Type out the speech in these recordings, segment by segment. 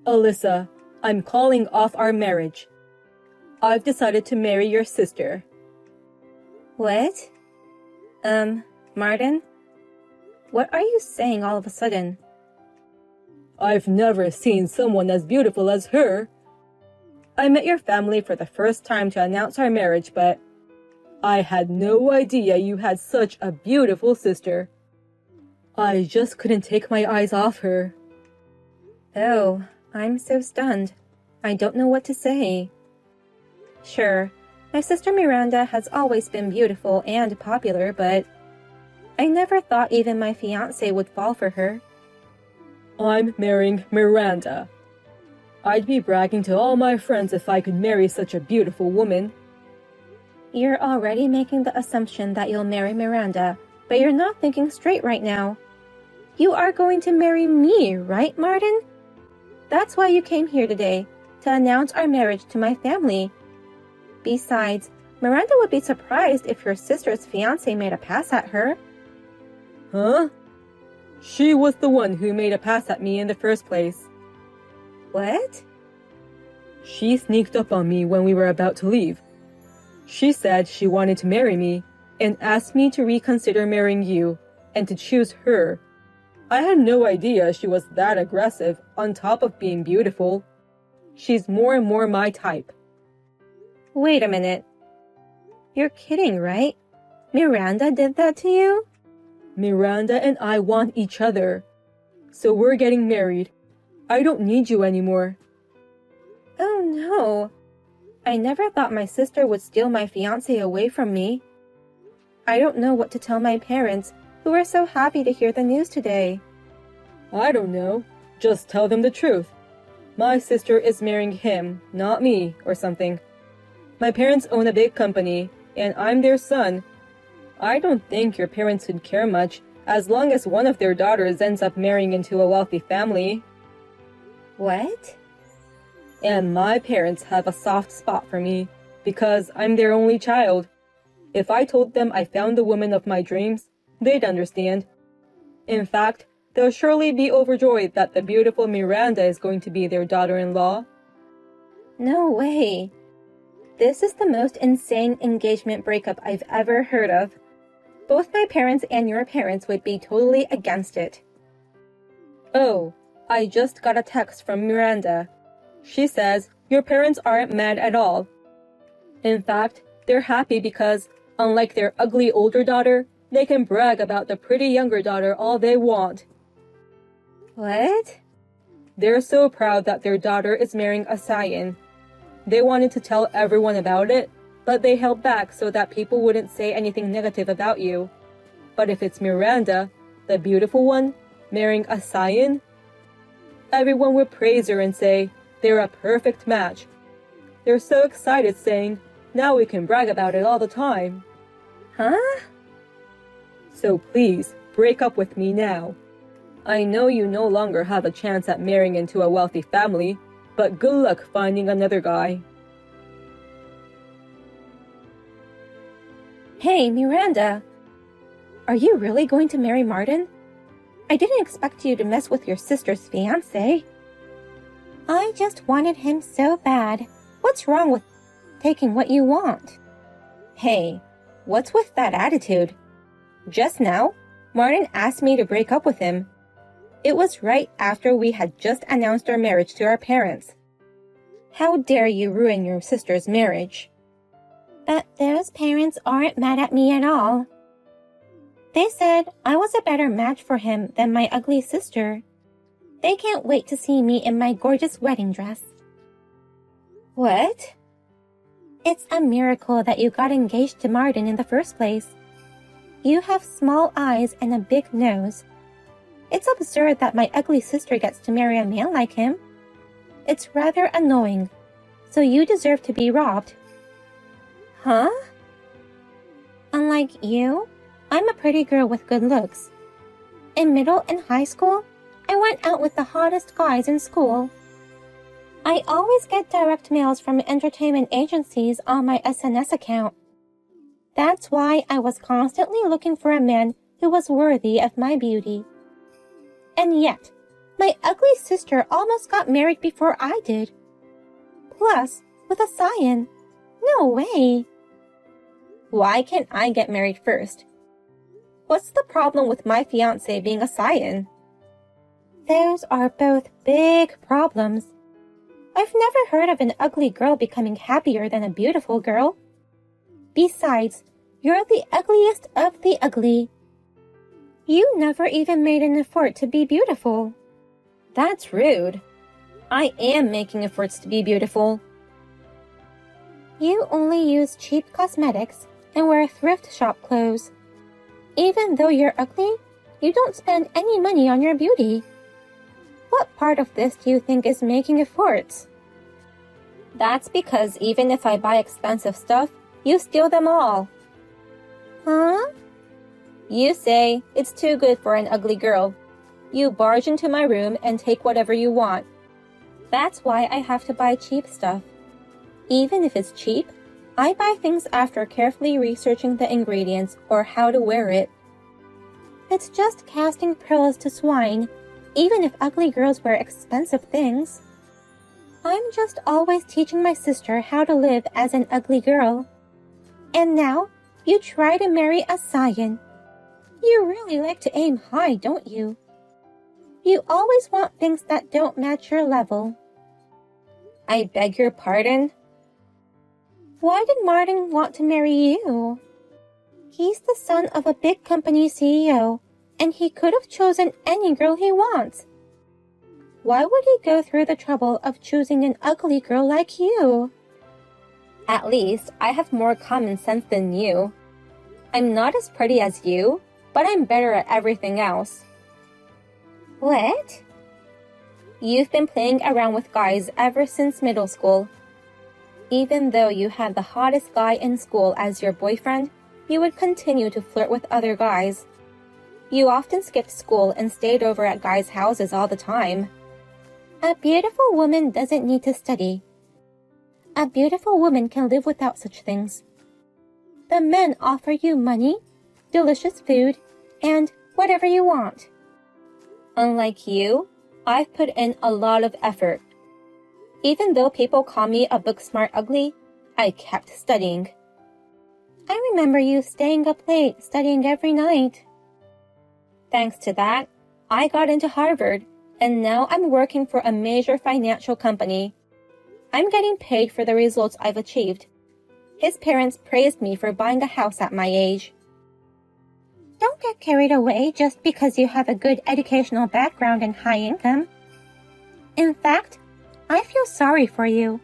Alyssa, I'm calling off our marriage. I've decided to marry your sister. What? Martin? What are you saying all of a sudden? I've never seen someone as beautiful as her. I met your family for the first time to announce our marriage, but I had no idea you had such a beautiful sister. I just couldn't take my eyes off her. Oh, I'm so stunned. I don't know what to say. Sure, my sister Miranda has always been beautiful and popular, but I never thought even my fiancé would fall for her. I'm marrying Miranda. I'd be bragging to all my friends if I could marry such a beautiful woman. You're already making the assumption that you'll marry Miranda, but you're not thinking straight right now. You are going to marry me, right, Martin? That's why you came here today, to announce our marriage to my family. Besides, Miranda would be surprised if your sister's fiancé made a pass at her. Huh? She was the one who made a pass at me in the first place. What? She sneaked up on me when we were about to leave. She said she wanted to marry me and asked me to reconsider marrying you and to choose her. I had no idea she was that aggressive on top of being beautiful. She's more and more my type. Wait a minute. You're kidding, right? Miranda did that to you? Miranda and I want each other. So we're getting married. I don't need you anymore. Oh no. I never thought my sister would steal my fiancé away from me. I don't know what to tell my parents, who are so happy to hear the news today. I don't know. Just tell them the truth. My sister is marrying him, not me, or something. My parents own a big company, and I'm their son. I don't think your parents would care much as long as one of their daughters ends up marrying into a wealthy family. What? And my parents have a soft spot for me because I'm their only child. If I told them I found the woman of my dreams, they'd understand. In fact, they'll surely be overjoyed that the beautiful Miranda is going to be their daughter-in-law. No way. This is the most insane engagement breakup I've ever heard of. Both my parents and your parents would be totally against it. Oh, I just got a text from Miranda. She says your parents aren't mad at all. In fact, they're happy because, unlike their ugly older daughter, they can brag about the pretty younger daughter all they want. What? They're so proud that their daughter is marrying a scion. They wanted to tell everyone about it, but they held back so that people wouldn't say anything negative about you. But if it's Miranda, the beautiful one, marrying a scion, everyone would praise her and say they're a perfect match. They're so excited, saying, now we can brag about it all the time. Huh? So please, break up with me now. I know you no longer have a chance at marrying into a wealthy family, but good luck finding another guy. Hey, Miranda. Are you really going to marry Martin? I didn't expect you to mess with your sister's fiancé. I just wanted him so bad. What's wrong with taking what you want? Hey, what's with that attitude? Just now, Martin asked me to break up with him. It was right after we had just announced our marriage to our parents. How dare you ruin your sister's marriage? But those parents aren't mad at me at all. They said I was a better match for him than my ugly sister. They can't wait to see me in my gorgeous wedding dress. What? It's a miracle that you got engaged to Martin in the first place. You have small eyes and a big nose. It's absurd that my ugly sister gets to marry a man like him. It's rather annoying, so you deserve to be robbed. Huh? Unlike you, I'm a pretty girl with good looks. In middle and high school, I went out with the hottest guys in school. I always get direct mails from entertainment agencies on my SNS account. That's why I was constantly looking for a man who was worthy of my beauty. And yet, My ugly sister almost got married before I did. Plus, with a scion. No way. Why can't I get married first? What's the problem with my fiancé being a scion? Those are both big problems. I've never heard of an ugly girl becoming happier than a beautiful girl. Besides, you're the ugliest of the ugly. You never even made an effort to be beautiful. That's rude. I am making efforts to be beautiful. You only use cheap cosmetics and wear thrift shop clothes. Even though you're ugly, you don't spend any money on your beauty. What part of this do you think is making efforts? That's because even if I buy expensive stuff, you steal them all. Huh? You say it's too good for an ugly girl. You barge into my room and take whatever you want. That's why I have to buy cheap stuff. Even if it's cheap, I buy things after carefully researching the ingredients or how to wear it. It's just casting pearls to swine, even if ugly girls wear expensive things. I'm just always teaching my sister how to live as an ugly girl. And now, you try to marry a scion. You really like to aim high, don't you? You always want things that don't match your level. I beg your pardon? Why did Martin want to marry you? He's the son of a big company CEO, and he could have chosen any girl he wants. Why would he go through the trouble of choosing an ugly girl like you? At least, I have more common sense than you. I'm not as pretty as you, but I'm better at everything else. What? You've been playing around with guys ever since middle school. Even though you had the hottest guy in school as your boyfriend, you would continue to flirt with other guys. You often skipped school and stayed over at guys' houses all the time. A beautiful woman doesn't need to study. A beautiful woman can live without such things. The men offer you money, delicious food, and whatever you want. Unlike you, I've put in a lot of effort. Even though people call me a book-smart ugly, I kept studying. I remember you staying up late studying every night. Thanks to that, I got into Harvard, and now I'm working for a major financial company. I'm getting paid for the results I've achieved. His parents praised me for buying a house at my age. Don't get carried away just because you have a good educational background and high income. In fact, I feel sorry for you.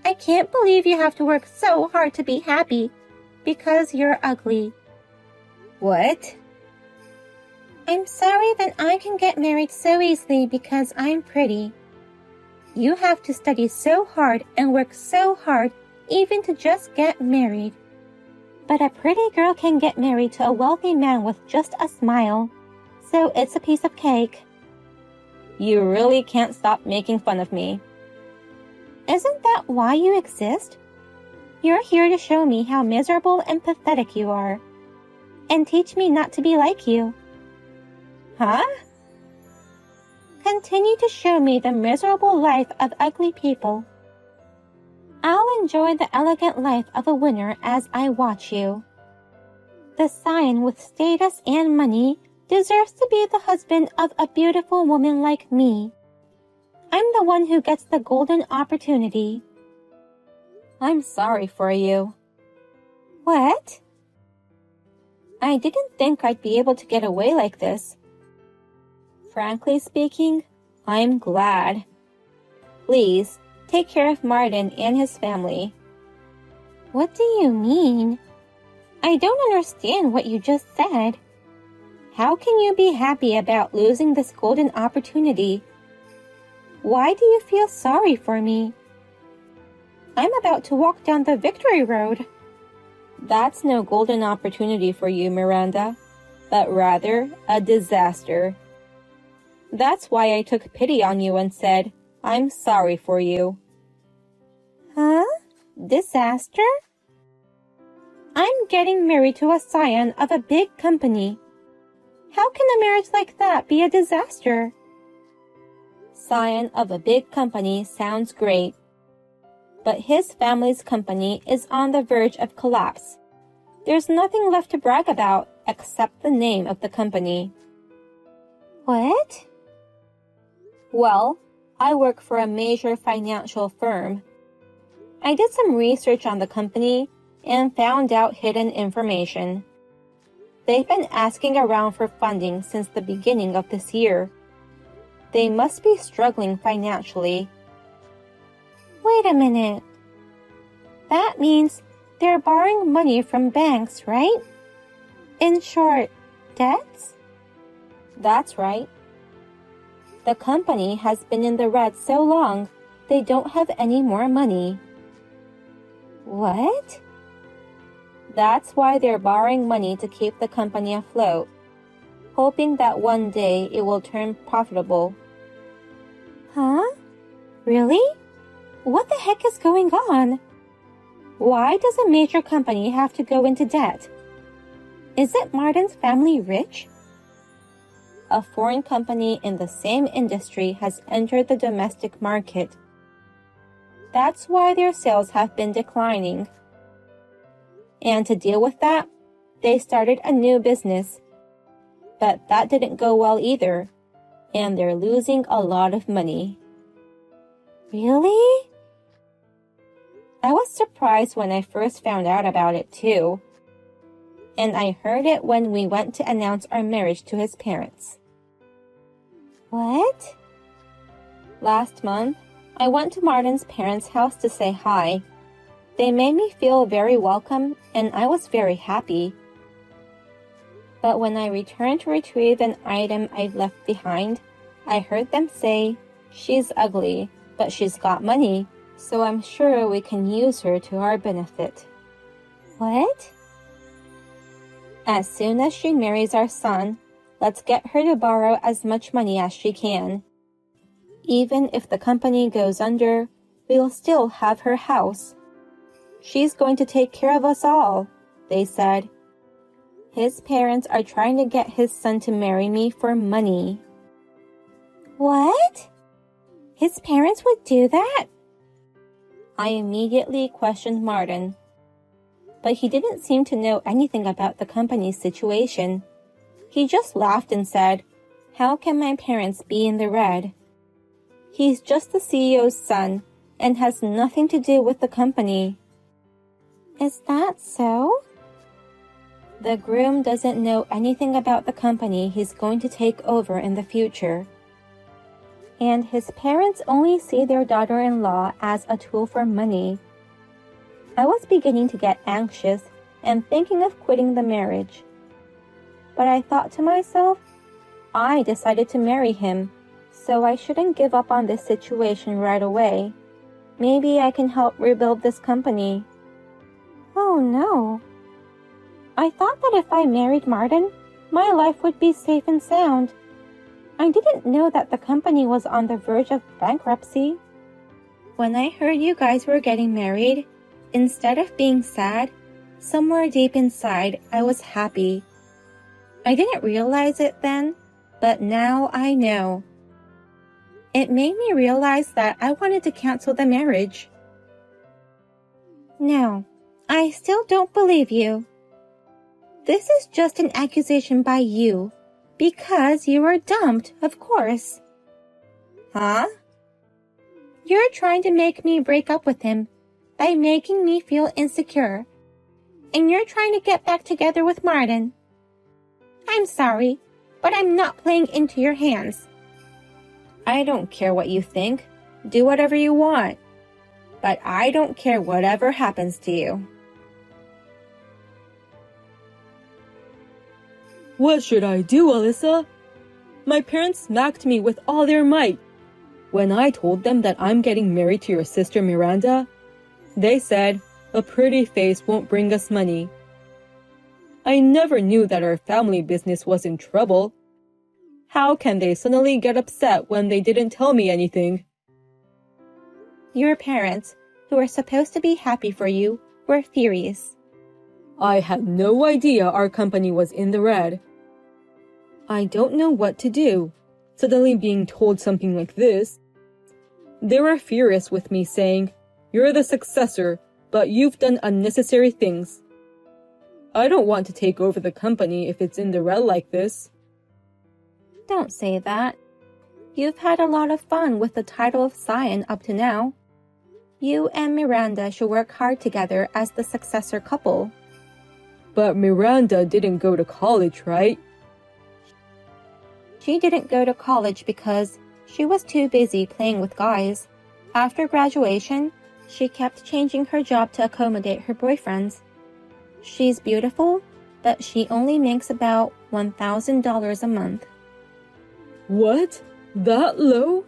I can't believe you have to work so hard to be happy because you're ugly. What? I'm sorry that I can get married so easily because I'm pretty. You have to study so hard and work so hard even to just get married. But a pretty girl can get married to a wealthy man with just a smile. So it's a piece of cake. You really can't stop making fun of me. Isn't that why you exist? You're here to show me how miserable and pathetic you are. And teach me not to be like you. Huh? Continue to show me the miserable life of ugly people. I'll enjoy the elegant life of a winner as I watch you. The scion with status and money deserves to be the husband of a beautiful woman like me. I'm the one who gets the golden opportunity. I'm sorry for you. What? I didn't think I'd be able to get away like this. Frankly speaking, I'm glad. Please, take care of Martin and his family. What do you mean? I don't understand what you just said. How can you be happy about losing this golden opportunity? Why do you feel sorry for me? I'm about to walk down the victory road. That's no golden opportunity for you, Miranda, but rather a disaster. That's why I took pity on you and said, I'm sorry for you. Huh? Disaster? I'm getting married to a scion of a big company. How can a marriage like that be a disaster? scion of a big company sounds great. But his family's company is on the verge of collapse. There's nothing left to brag about except the name of the company. What? Well, I work for a major financial firm. I did some research on the company and found out hidden information. They've been asking around for funding since the beginning of this year. They must be struggling financially. Wait a minute. That means they're borrowing money from banks, right? In short, debts? That's right. The company has been in the red so long, they don't have any more money. What? That's why they're borrowing money to keep the company afloat, hoping that one day it will turn profitable. Huh? Really? What the heck is going on? Why does a major company have to go into debt? Isn't Martin's family rich? A foreign company in the same industry has entered the domestic market. That's why their sales have been declining. And to deal with that, they started a new business. But that didn't go well either, and they're losing a lot of money. Really? I was surprised when I first found out about it too. And I heard it when we went to announce our marriage to his parents. What? Last month, I went to Martin's parents' house to say hi. They made me feel very welcome, and I was very happy. But when I returned to retrieve an item I'd left behind, I heard them say, "She's ugly, but she's got money, so I'm sure we can use her to our benefit." What? As soon as she marries our son, let's get her to borrow as much money as she can. Even if the company goes under, we'll still have her house. She's going to take care of us all, they said. His parents are trying to get his son to marry me for money. What? His parents would do that? I immediately questioned Martin. But he didn't seem to know anything about the company's situation. He just laughed and said, "How can my parents be in the red? He's just the CEO's son and has nothing to do with the company." Is that so? The groom doesn't know anything about the company he's going to take over in the future. And his parents only see their daughter-in-law as a tool for money. I was beginning to get anxious and thinking of quitting the marriage. But I thought to myself, I decided to marry him, so I shouldn't give up on this situation right away. Maybe I can help rebuild this company. Oh no. I thought that if I married Martin, my life would be safe and sound. I didn't know that the company was on the verge of bankruptcy. When I heard you guys were getting married, instead of being sad, somewhere deep inside, I was happy. I didn't realize it then, but now I know. It made me realize that I wanted to cancel the marriage. No, I still don't believe you. This is just an accusation by you, because you were dumped, of course. Huh? You're trying to make me break up with him by making me feel insecure, and you're trying to get back together with Martin. I'm sorry, but I'm not playing into your hands. I don't care what you think. Do whatever you want. But I don't care whatever happens to you. What should I do, Alyssa? My parents smacked me with all their might. When I told them that I'm getting married to your sister Miranda, they said, "A pretty face won't bring us money." I never knew that our family business was in trouble. How can they suddenly get upset when they didn't tell me anything? Your parents, who are supposed to be happy for you, were furious. I had no idea our company was in the red. I don't know what to do. suddenly being told something like this. They were furious with me, saying, "You're the successor, but you've done unnecessary things." I don't want to take over the company if it's in the red like this. Don't say that. You've had a lot of fun with the title of Scion up to now. You and Miranda should work hard together as the successor couple. But Miranda didn't go to college, right? She didn't go to college because she was too busy playing with guys. After graduation, she kept changing her job to accommodate her boyfriends. She's beautiful, but she only makes about $1,000 a month. What? That low?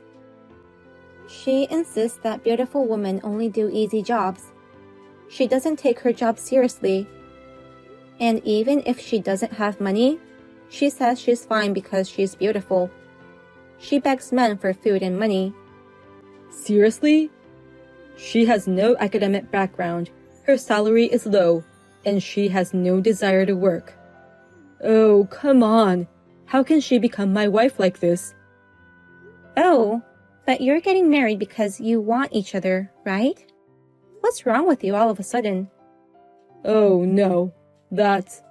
She insists that beautiful women only do easy jobs. She doesn't take her job seriously. And even if she doesn't have money, she says she's fine because she's beautiful. She begs men for food and money. Seriously? She has no academic background, her salary is low, and she has no desire to work. Oh, come on. How can she become my wife like this? Oh, but you're getting married because you want each other, right? What's wrong with you all of a sudden? Oh, no. That's...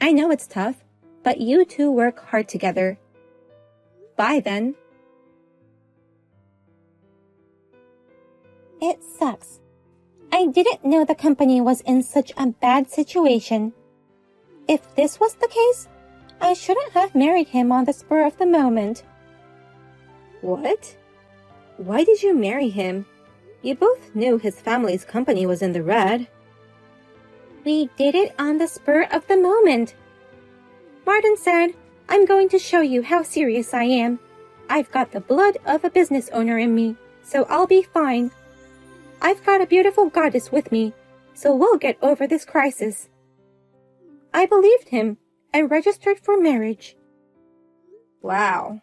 I know it's tough, but you two work hard together. Bye then. It sucks. I didn't know the company was in such a bad situation. If this was the case, I shouldn't have married him on the spur of the moment. What? Why did you marry him? You both knew his family's company was in the red. We did it on the spur of the moment. Martin said, "I'm going to show you how serious I am. I've got the blood of a business owner in me, so I'll be fine. I've got a beautiful goddess with me, so we'll get over this crisis." I believed him and registered for marriage. Wow.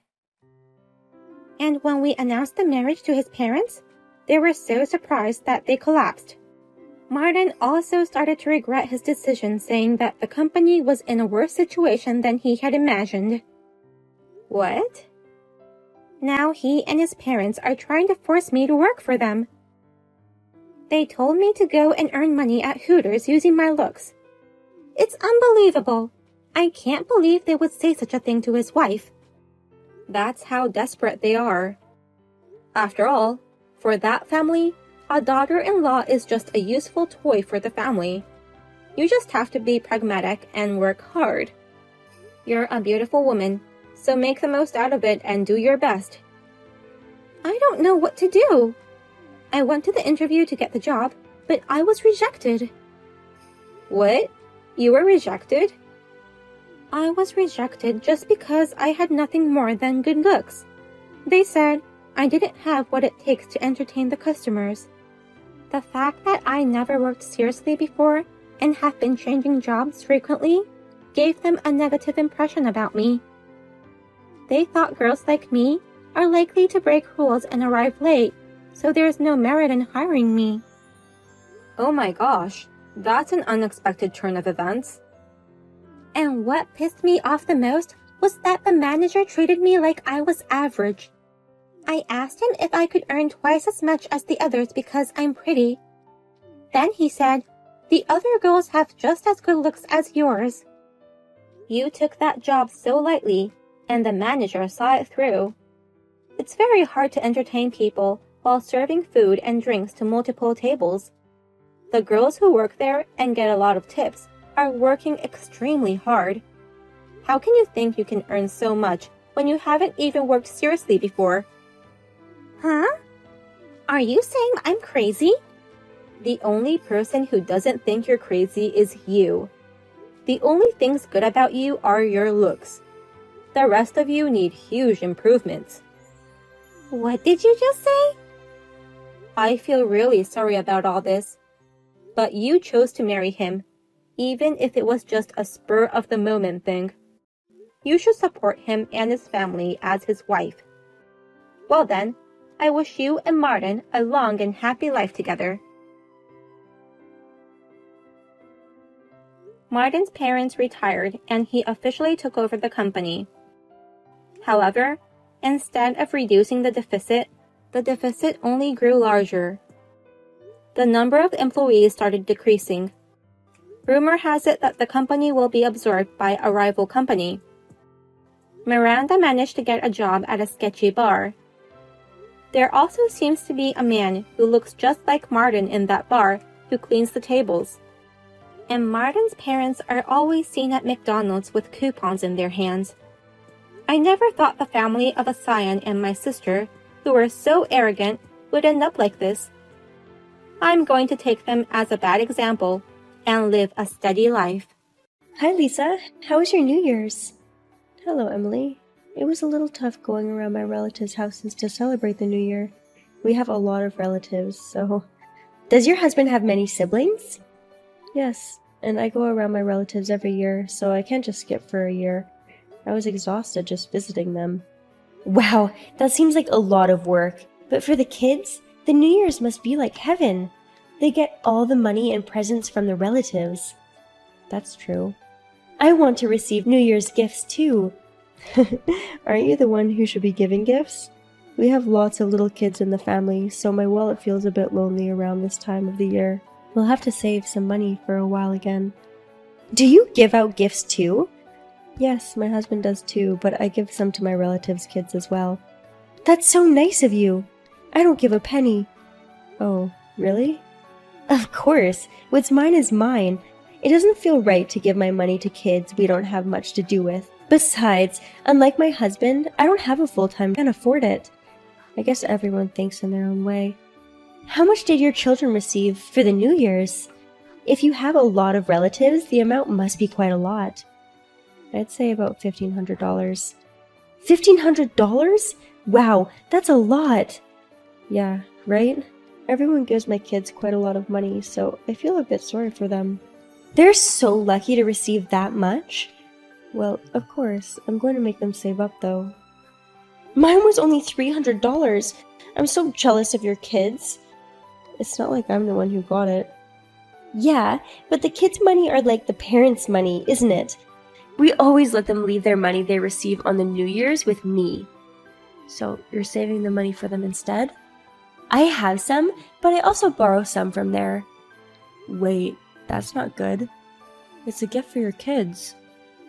And when we announced the marriage to his parents, they were so surprised that they collapsed. Martin also started to regret his decision, saying that the company was in a worse situation than he had imagined. What? Now he and his parents are trying to force me to work for them. They told me to go and earn money at Hooters using my looks. It's unbelievable. I can't believe they would say such a thing to his wife. That's how desperate they are. After all, for that family, a daughter-in-law is just a useful toy for the family. You just have to be pragmatic and work hard. You're a beautiful woman, so make the most out of it and do your best. I don't know what to do. I went to the interview to get the job, but I was rejected. What? You were rejected? I was rejected just because I had nothing more than good looks. They said I didn't have what it takes to entertain the customers. The fact that I never worked seriously before and have been changing jobs frequently gave them a negative impression about me. They thought girls like me are likely to break rules and arrive late, so there's no merit in hiring me. Oh my gosh, that's an unexpected turn of events. And what pissed me off the most was that the manager treated me like I was average. I asked him if I could earn twice as much as the others because I'm pretty. Then he said, "The other girls have just as good looks as yours." You took that job so lightly, and the manager saw it through. It's very hard to entertain people while serving food and drinks to multiple tables. The girls who work there and get a lot of tips are working extremely hard. How can you think you can earn so much when you haven't even worked seriously before? Huh? Are you saying I'm crazy? The only person who doesn't think you're crazy is you. The only things good about you are your looks. The rest of you need huge improvements. What did you just say? I feel really sorry about all this. But you chose to marry him, even if it was just a spur-of-the-moment thing. You should support him and his family as his wife. Well then, I wish you and Martin a long and happy life together. Martin's parents retired and he officially took over the company. However, Instead of reducing the deficit only grew larger. The number of employees started decreasing. Rumor has it that the company will be absorbed by a rival company. Miranda managed to get a job at a sketchy bar. There also seems to be a man who looks just like Martin in that bar who cleans the tables. And Martin's parents are always seen at McDonald's with coupons in their hands. I never thought the family of a scion and my sister, who were so arrogant, would end up like this. I'm going to take them as a bad example and live a steady life. Hi, Lisa. How was your New Year's? Hello, Emily. It was a little tough going around my relatives' houses to celebrate the New Year. We have a lot of relatives, so... Does your husband have many siblings? Yes, and I go around my relatives every year, so I can't just skip for a year. I was exhausted just visiting them. Wow, that seems like a lot of work. But for the kids, the New Year's must be like heaven. They get all the money and presents from the relatives. That's true. I want to receive New Year's gifts too. Aren't you the one who should be giving gifts? We have lots of little kids in the family, so my wallet feels a bit lonely around this time of the year. We'll have to save some money for a while again. Do you give out gifts too? Yes, my husband does too, but I give some to my relatives' kids as well. That's so nice of you. I don't give a penny. Oh, really? Of course. What's mine is mine. It doesn't feel right to give my money to kids we don't have much to do with. Besides, unlike my husband, I don't have a full-time, can't afford it. I guess everyone thinks in their own way. How much did your children receive for the New Year's? If you have a lot of relatives, the amount must be quite a lot. I'd say about $1,500. $1,500? Wow, that's a lot! Yeah, right? Everyone gives my kids quite a lot of money, so I feel a bit sorry for them. They're so lucky to receive that much? Well, of course, I'm going to make them save up though. Mine was only $300. I'm so jealous of your kids. It's not like I'm the one who got it. Yeah, but the kids' money are like the parents' money, isn't it? We always let them leave their money they receive on the New Year's with me. So you're saving the money for them instead? I have some, but I also borrow some from there. Wait, that's not good. It's a gift for your kids.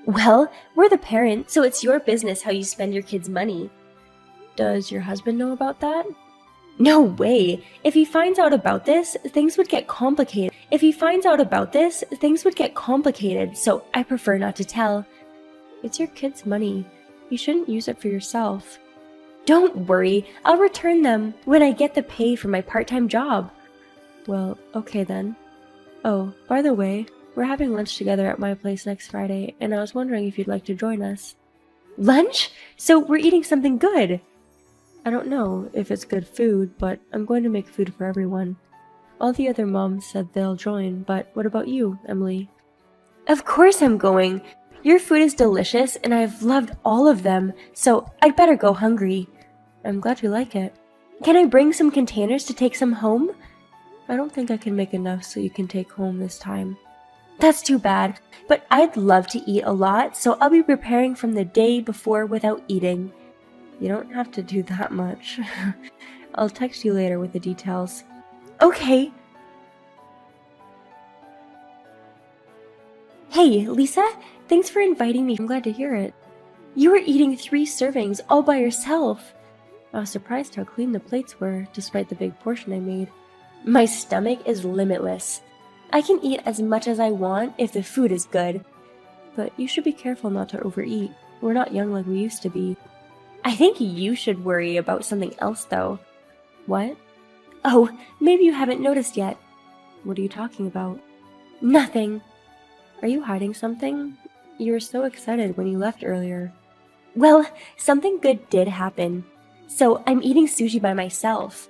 Well, we're the parent, so it's your business how you spend your kids' money. Does your husband know about that? No way! If he finds out about this, things would get complicated. So I prefer not to tell. It's your kids' money. You shouldn't use it for yourself. Don't worry, I'll return them when I get the pay for my part-time job. Well, okay then. Oh, by the way, we're having lunch together at my place next Friday, and I was wondering if you'd like to join us. Lunch? So we're eating something good? I don't know if it's good food, but I'm going to make food for everyone. All the other moms said they'll join, but what about you, Emily? Of course I'm going. Your food is delicious, and I've loved all of them, so I'd better go hungry. I'm glad you like it. Can I bring some containers to take some home? I don't think I can make enough so you can take home this time. That's too bad, but I'd love to eat a lot, so I'll be preparing from the day before without eating. You don't have to do that much. I'll text you later with the details. Okay. Hey, Lisa, thanks for inviting me. I'm glad to hear it. You were eating 3 servings all by yourself. I was surprised how clean the plates were, despite the big portion I made. My stomach is limitless. I can eat as much as I want if the food is good. But you should be careful not to overeat. We're not young like we used to be. I think you should worry about something else, though. What? Oh, maybe you haven't noticed yet. What are you talking about? Nothing. Are you hiding something? You were so excited when you left earlier. Well, something good did happen. So I'm eating sushi by myself.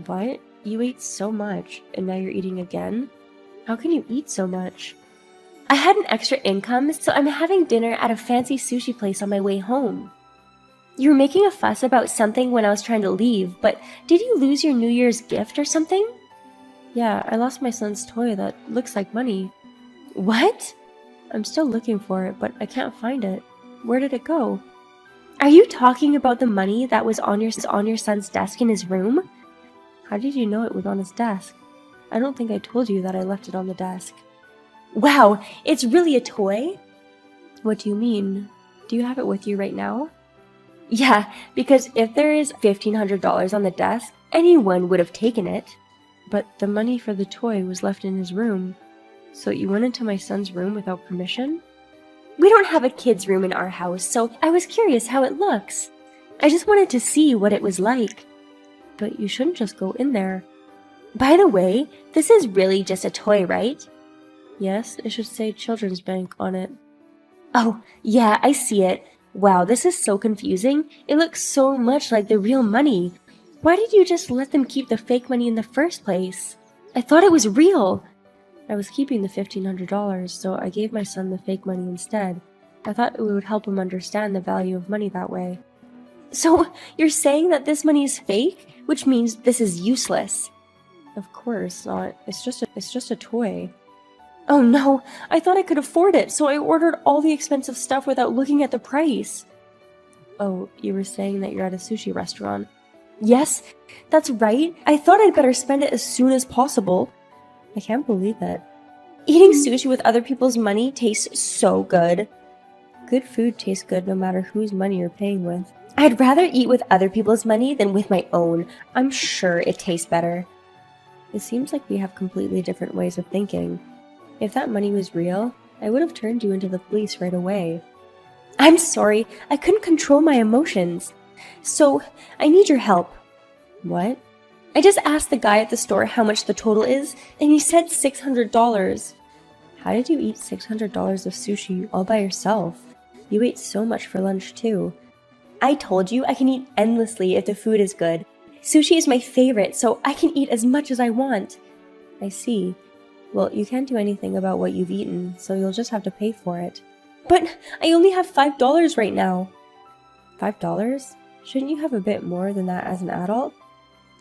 What? You ate so much, and now you're eating again? How can you eat so much? I had an extra income, so I'm having dinner at a fancy sushi place on my way home. You were making a fuss about something when I was trying to leave, but did you lose your New Year's gift or something? Yeah, I lost my son's toy that looks like money. What? I'm still looking for it, but I can't find it. Where did it go? Are you talking about the money that was on your son's desk in his room? How did you know it was on his desk? I don't think I told you that I left it on the desk. Wow, it's really a toy? What do you mean? Do you have it with you right now? Yeah, because if there is $1,500 on the desk, anyone would have taken it. But the money for the toy was left in his room. So you went into my son's room without permission? We don't have a kid's room in our house, so I was curious how it looks. I just wanted to see what it was like. But you shouldn't just go in there. By the way, this is really just a toy, right? Yes, it should say Children's Bank on it. Oh, yeah, I see it. Wow, this is so confusing. It looks so much like the real money. Why did you just let them keep the fake money in the first place? I thought it was real. I was keeping the $1,500, so I gave my son the fake money instead. I thought it would help him understand the value of money that way. So, you're saying that this money is fake, which means this is useless? Of course not. It's just a toy. Oh no, I thought I could afford it, so I ordered all the expensive stuff without looking at the price. Oh, you were saying that you're at a sushi restaurant. Yes, that's right. I thought I'd better spend it as soon as possible. I can't believe it. Eating sushi with other people's money tastes so good. Good food tastes good no matter whose money you're paying with. I'd rather eat with other people's money than with my own. I'm sure it tastes better. It seems like we have completely different ways of thinking. If that money was real, I would have turned you into the police right away. I'm sorry, I couldn't control my emotions. So, I need your help. What? I just asked the guy at the store how much the total is, and he said $600. How did you eat $600 of sushi all by yourself? You ate so much for lunch too. I told you I can eat endlessly if the food is good. Sushi is my favorite, so I can eat as much as I want. I see. Well, you can't do anything about what you've eaten, so you'll just have to pay for it. But I only have $5 right now. $5? Shouldn't you have a bit more than that as an adult?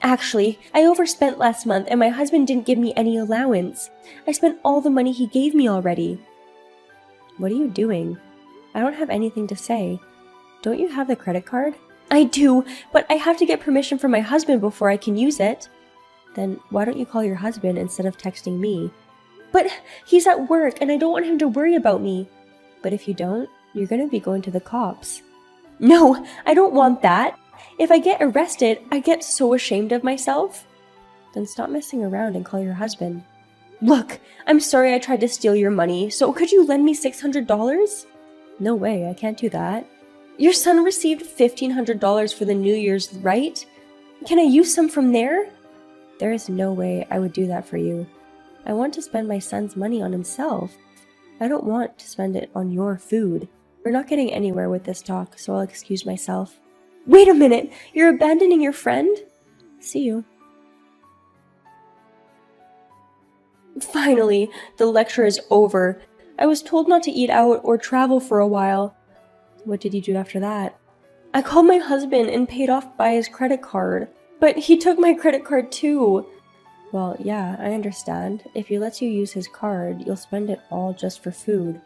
Actually, I overspent last month and my husband didn't give me any allowance. I spent all the money he gave me already. What are you doing? I don't have anything to say. Don't you have the credit card? I do, but I have to get permission from my husband before I can use it. Then why don't you call your husband instead of texting me? But he's at work and I don't want him to worry about me. But if you don't, you're going to be going to the cops. No, I don't want that. If I get arrested, I get so ashamed of myself. Then stop messing around and call your husband. Look, I'm sorry I tried to steal your money, so could you lend me $600? No way, I can't do that. Your son received $1,500 for the New Year's, right? Can I use some from there? There is no way I would do that for you. I want to spend my son's money on himself. I don't want to spend it on your food. We're not getting anywhere with this talk, so I'll excuse myself. Wait a minute! You're abandoning your friend? See you. Finally, the lecture is over. I was told not to eat out or travel for a while. What did you do after that? I called my husband and paid off by his credit card. But he took my credit card too. Well, yeah, I understand. If he lets you use his card, you'll spend it all just for food.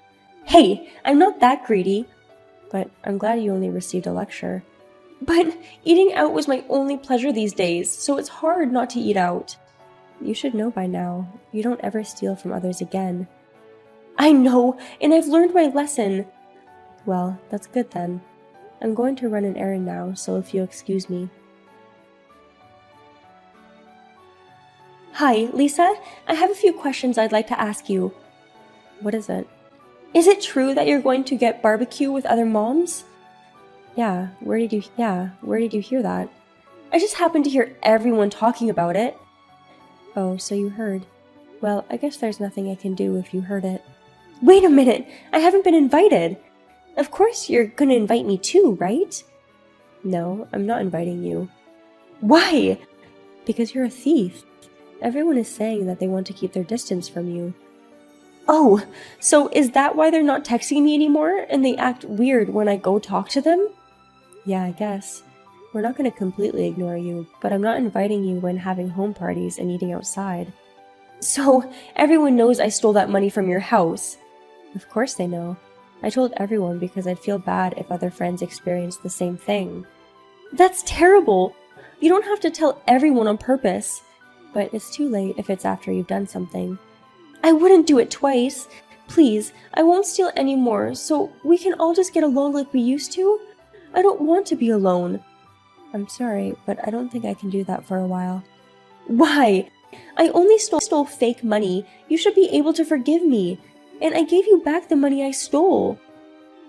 Hey, I'm not that greedy. But I'm glad you only received a lecture. But eating out was my only pleasure these days, so it's hard not to eat out. You should know by now. You don't ever steal from others again. I know, and I've learned my lesson. Well, that's good then. I'm going to run an errand now, so if you'll excuse me. Hi, Lisa. I have a few questions I'd like to ask you. What is it? Is it true that you're going to get barbecue with other moms? Yeah, where did you hear that? I just happened to hear everyone talking about it. Oh, so you heard. Well, I guess there's nothing I can do if you heard it. Wait a minute! I haven't been invited! Of course you're gonna invite me too, right? No, I'm not inviting you. Why? Because you're a thief. Everyone is saying that they want to keep their distance from you. Oh, so is that why they're not texting me anymore and they act weird when I go talk to them? Yeah, I guess. We're not going to completely ignore you, but I'm not inviting you when having home parties and eating outside. So, everyone knows I stole that money from your house. Of course they know. I told everyone because I'd feel bad if other friends experienced the same thing. That's terrible! You don't have to tell everyone on purpose. But it's too late if it's after you've done something. I wouldn't do it twice. Please, I won't steal any more, so we can all just get along like we used to? I don't want to be alone. I'm sorry, but I don't think I can do that for a while. Why? I only stole fake money. You should be able to forgive me. And I gave you back the money I stole.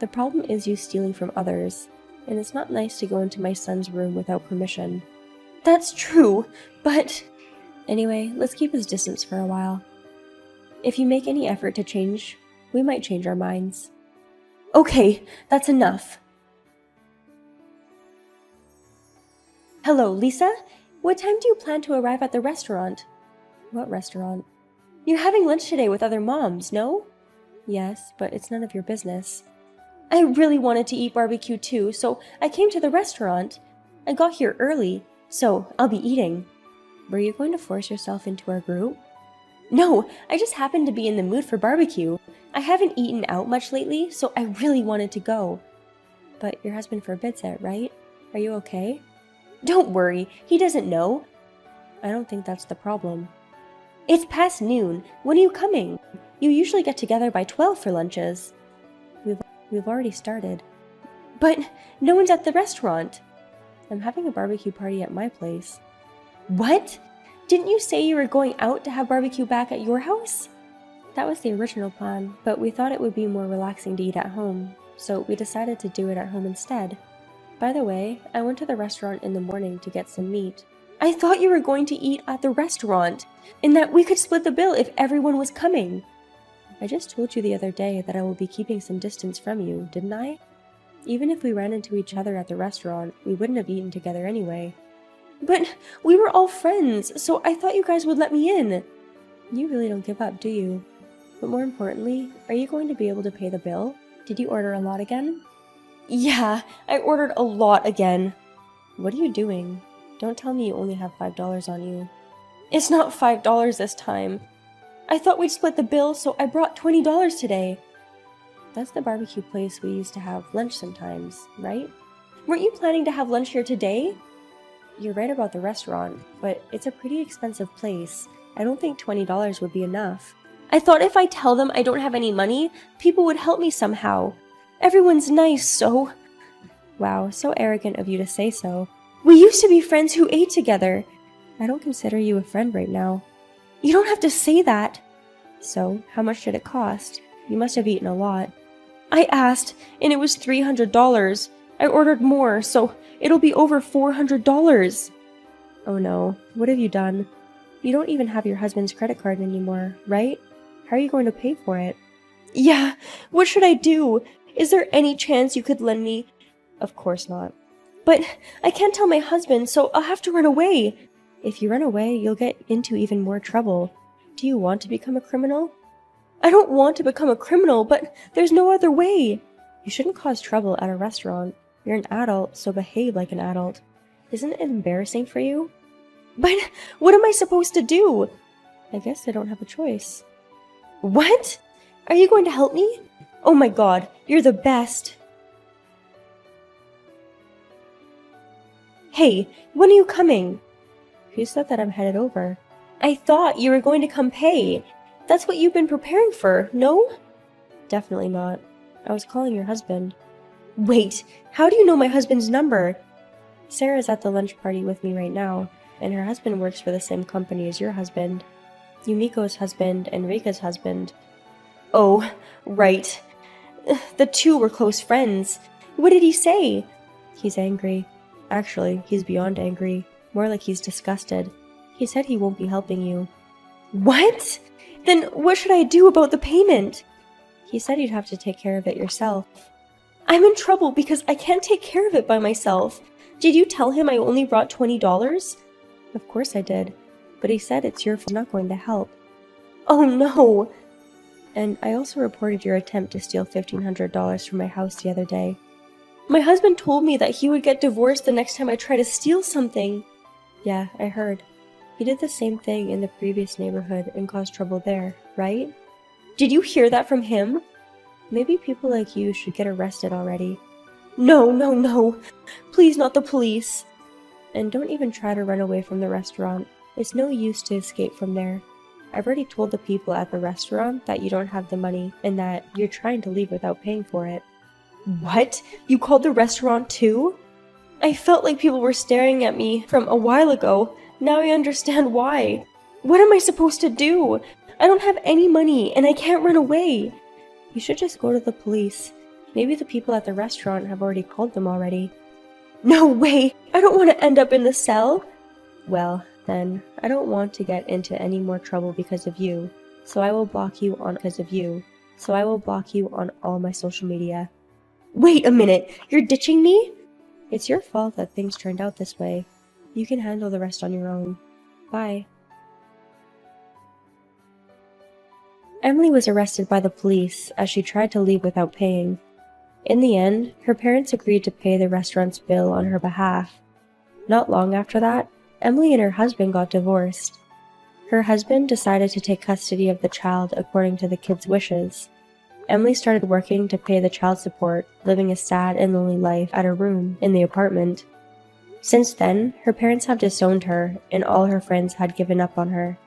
The problem is you stealing from others, and it's not nice to go into my son's room without permission. That's true, but... Anyway, let's keep his distance for a while. If you make any effort to change, we might change our minds. Okay, that's enough. Hello, Lisa? What time do you plan to arrive at the restaurant? What restaurant? You're having lunch today with other moms, no? Yes, but it's none of your business. I really wanted to eat barbecue too, so I came to the restaurant. I got here early, so I'll be eating. Were you going to force yourself into our group? No, I just happened to be in the mood for barbecue. I haven't eaten out much lately, so I really wanted to go. But your husband forbids it, right? Are you okay? Don't worry, he doesn't know. I don't think that's the problem. It's past noon. When are you coming? You usually get together by 12 for lunches. We've already started. But no one's at the restaurant. I'm having a barbecue party at my place. What? Didn't you say you were going out to have barbecue back at your house? That was the original plan, but we thought it would be more relaxing to eat at home, so we decided to do it at home instead. By the way, I went to the restaurant in the morning to get some meat. I thought you were going to eat at the restaurant, and that we could split the bill if everyone was coming. I just told you the other day that I will be keeping some distance from you, didn't I? Even if we ran into each other at the restaurant, we wouldn't have eaten together anyway. But we were all friends, so I thought you guys would let me in. You really don't give up, do you? But more importantly, are you going to be able to pay the bill? Did you order a lot again? Yeah, I ordered a lot again. What are you doing? Don't tell me you only have $5 on you. It's not $5 this time. I thought we'd split the bill, so I brought $20 today. That's the barbecue place we used to have lunch sometimes, right? Weren't you planning to have lunch here today? You're right about the restaurant, but it's a pretty expensive place. I don't think $20 would be enough. I thought if I tell them I don't have any money, people would help me somehow. Everyone's nice, so... Wow, so arrogant of you to say so. We used to be friends who ate together. I don't consider you a friend right now. You don't have to say that. So, how much did it cost? You must have eaten a lot. I asked, and it was $300. I ordered more, so it'll be over $400. Oh no, what have you done? You don't even have your husband's credit card anymore, right? How are you going to pay for it? Yeah, what should I do? Is there any chance you could lend me? Of course not. But I can't tell my husband, so I'll have to run away. If you run away, you'll get into even more trouble. Do you want to become a criminal? I don't want to become a criminal, but there's no other way. You shouldn't cause trouble at a restaurant. You're an adult, so behave like an adult. Isn't it embarrassing for you? But what am I supposed to do? I guess I don't have a choice. What? Are you going to help me? Oh my god, you're the best. Hey, when are you coming? Who said that I'm headed over? I thought you were going to come pay. That's what you've been preparing for, no? Definitely not. I was calling your husband. Wait, how do you know my husband's number? Sarah's at the lunch party with me right now, and her husband works for the same company as your husband. Yumiko's husband and Rika's husband. Oh, right. The two were close friends. What did he say? He's angry. Actually, he's beyond angry. More like he's disgusted. He said he won't be helping you. What? Then what should I do about the payment? He said you'd have to take care of it yourself. I'm in trouble because I can't take care of it by myself. Did you tell him I only brought $20? Of course I did. But he said it's your fault, not going to help. Oh no! And I also reported your attempt to steal $1,500 from my house the other day. My husband told me that he would get divorced the next time I try to steal something. Yeah, I heard. He did the same thing in the previous neighborhood and caused trouble there, right? Did you hear that from him? Maybe people like you should get arrested already. No, no, no! Please, not the police! And don't even try to run away from the restaurant. It's no use to escape from there. I've already told the people at the restaurant that you don't have the money and that you're trying to leave without paying for it. What? You called the restaurant too? I felt like people were staring at me from a while ago. Now I understand why. What am I supposed to do? I don't have any money and I can't run away. You should just go to the police. Maybe the people at the restaurant have already called them already. No way! I don't want to end up in the cell! Well, then, I don't want to get into any more trouble because of you, so I will block you on all my social media. Wait a minute! You're ditching me? It's your fault that things turned out this way. You can handle the rest on your own. Bye. Emily was arrested by the police as she tried to leave without paying. In the end, her parents agreed to pay the restaurant's bill on her behalf. Not long after that, Emily and her husband got divorced. Her husband decided to take custody of the child according to the kid's wishes. Emily started working to pay the child support, living a sad and lonely life at her room in the apartment. Since then, her parents have disowned her, and all her friends had given up on her.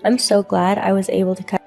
I'm so glad I was able to cut